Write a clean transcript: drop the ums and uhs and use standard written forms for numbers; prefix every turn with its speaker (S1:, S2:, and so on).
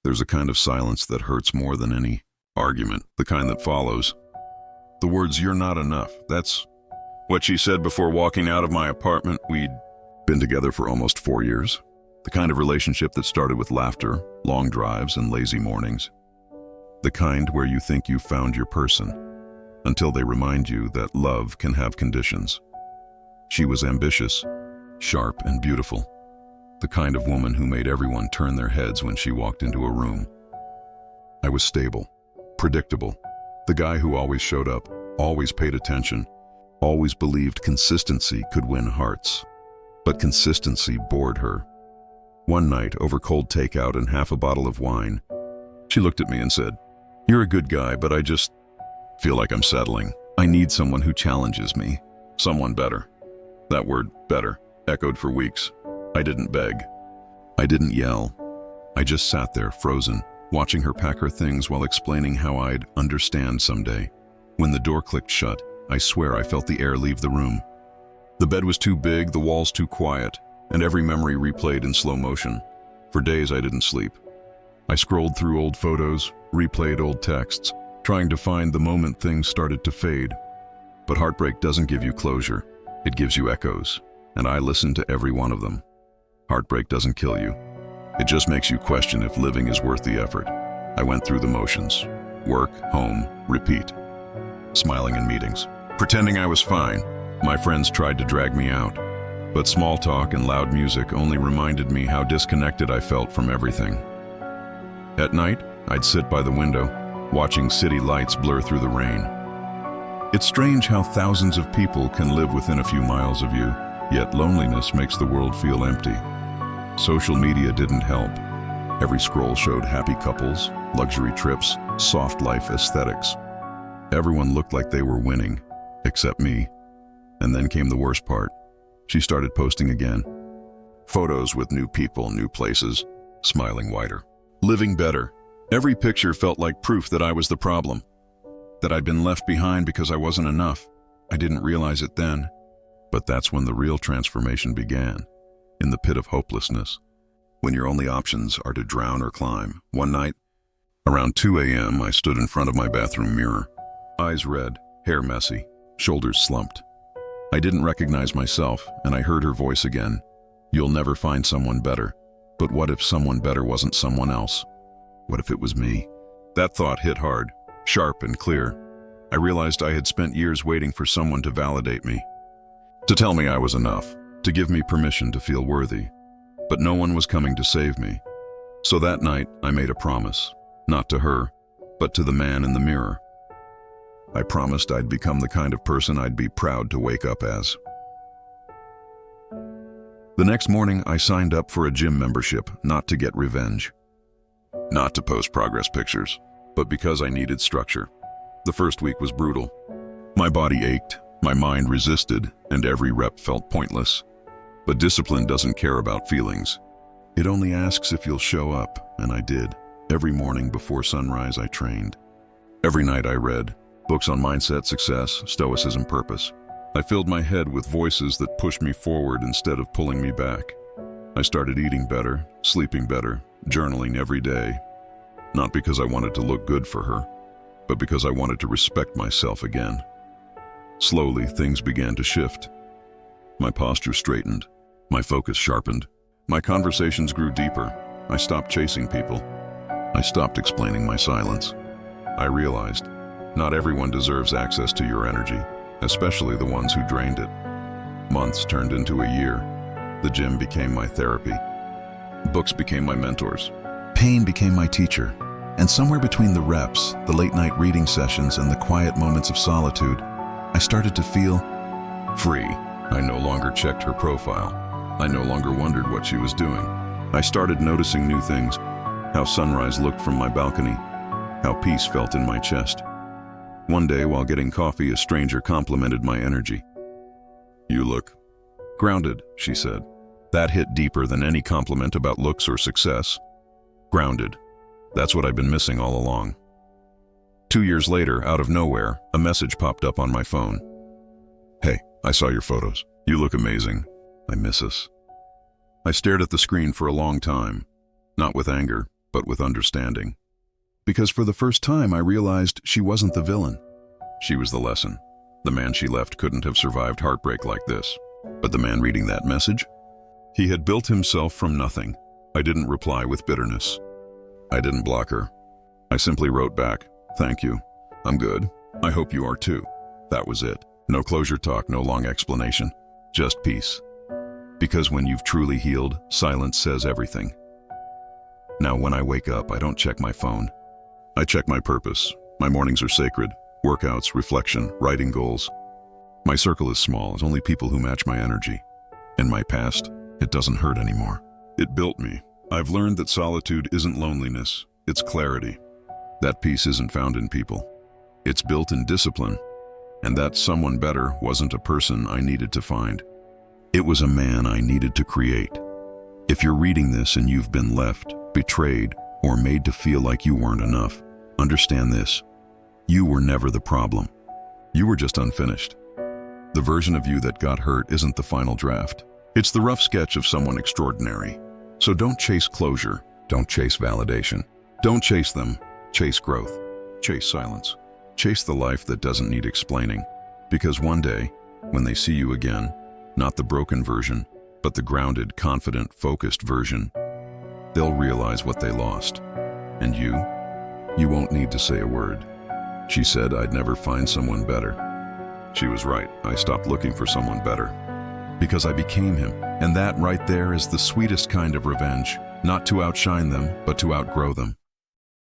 S1: There's a kind of silence that hurts more than any argument, the kind that follows. The words, "You're not enough." That's what she said before walking out of my apartment. We'd been together for almost 4 years. The kind of relationship that started with laughter, long drives, and lazy mornings. The kind where you think you've found your person, until they remind you that love can have conditions. She was ambitious, sharp, and beautiful. The kind of woman who made everyone turn their heads when she walked into a room. I was stable, predictable. The guy who always showed up, always paid attention, always believed consistency could win hearts. But consistency bored her. One night, over cold takeout and half a bottle of wine, she looked at me and said, "You're a good guy, but I just feel like I'm settling. I need someone who challenges me, someone better." That word, better, echoed for weeks. I didn't beg. I didn't yell. I just sat there, frozen, watching her pack her things while explaining how I'd understand someday. When the door clicked shut, I swear I felt the air leave the room. The bed was too big, the walls too quiet, and every memory replayed in slow motion. For days I didn't sleep. I scrolled through old photos, replayed old texts, trying to find the moment things started to fade. But heartbreak doesn't give you closure. It gives you echoes, and I listened to every one of them. Heartbreak doesn't kill you. It just makes you question if living is worth the effort. I went through the motions. Work, home, repeat. Smiling in meetings. Pretending I was fine. My friends tried to drag me out. But small talk and loud music only reminded me how disconnected I felt from everything. At night, I'd sit by the window, watching city lights blur through the rain. It's strange how thousands of people can live within a few miles of you, yet loneliness makes the world feel empty. Social media didn't help. Every scroll showed happy couples, luxury trips, soft life aesthetics. Everyone looked like they were winning, except me. And then came the worst part. She started posting again. Photos with new people, new places, smiling wider. Living better. Every picture felt like proof that I was the problem. That I'd been left behind because I wasn't enough. I didn't realize it then. But that's when the real transformation began. In the pit of hopelessness. When your only options are to drown or climb. One night, around 2 a.m., I stood in front of my bathroom mirror. Eyes red, hair messy, shoulders slumped. I didn't recognize myself, and I heard her voice again. "You'll never find someone better. But what if someone better wasn't someone else? What if it was me?" That thought hit hard, sharp and clear. I realized I had spent years waiting for someone to validate me, to tell me I was enough, to give me permission to feel worthy. But no one was coming to save me. So that night, I made a promise, not to her, but to the man in the mirror. I promised I'd become the kind of person I'd be proud to wake up as. The next morning, I signed up for a gym membership, not to get revenge. Not to post progress pictures, but because I needed structure. The first week was brutal. My body ached, my mind resisted, and every rep felt pointless. But discipline doesn't care about feelings. It only asks if you'll show up, and I did. Every morning before sunrise, I trained. Every night I read. Books on mindset, success, stoicism, purpose. I filled my head with voices that pushed me forward instead of pulling me back. I started eating better, sleeping better, journaling every day. Not because I wanted to look good for her, but because I wanted to respect myself again. Slowly, things began to shift. My posture straightened. My focus sharpened. My conversations grew deeper. I stopped chasing people. I stopped explaining my silence. I realized not everyone deserves access to your energy, especially the ones who drained it. Months turned into a year. The gym became my therapy. Books became my mentors. Pain became my teacher. And somewhere between the reps, the late-night reading sessions, and the quiet moments of solitude, I started to feel free. I no longer checked her profile. I no longer wondered what she was doing. I started noticing new things, how sunrise looked from my balcony, how peace felt in my chest. One day, while getting coffee, a stranger complimented my energy. "You look grounded," she said. That hit deeper than any compliment about looks or success. Grounded. That's what I've been missing all along. 2 years later, out of nowhere, a message popped up on my phone. "Hey, I saw your photos. You look amazing. I miss us." I stared at the screen for a long time, not with anger, but with understanding. Because for the first time I realized she wasn't the villain. She was the lesson. The man she left couldn't have survived heartbreak like this. But the man reading that message? He had built himself from nothing. I didn't reply with bitterness. I didn't block her. I simply wrote back, "Thank you. I'm good. I hope you are too." That was it. No closure talk, no long explanation. Just peace. Because when you've truly healed, silence says everything. Now when I wake up, I don't check my phone. I check my purpose. My mornings are sacred. Workouts, reflection, writing goals. My circle is small, it's only people who match my energy. In my past, it doesn't hurt anymore. It built me. I've learned that solitude isn't loneliness, it's clarity. That peace isn't found in people. It's built in discipline. And that someone better wasn't a person I needed to find. It was a man I needed to create. If you're reading this and you've been left, betrayed, or made to feel like you weren't enough, understand this. You were never the problem. You were just unfinished. The version of you that got hurt isn't the final draft. It's the rough sketch of someone extraordinary. So don't chase closure. Don't chase validation. Don't chase them. Chase growth. Chase silence. Chase the life that doesn't need explaining. Because one day, when they see you again, not the broken version, but the grounded, confident, focused version, they'll realize what they lost. And you won't need to say a word. She said I'd never find someone better. She was right. I stopped looking for someone better. Because I became him. And that right there is the sweetest kind of revenge. Not to outshine them, but to outgrow them.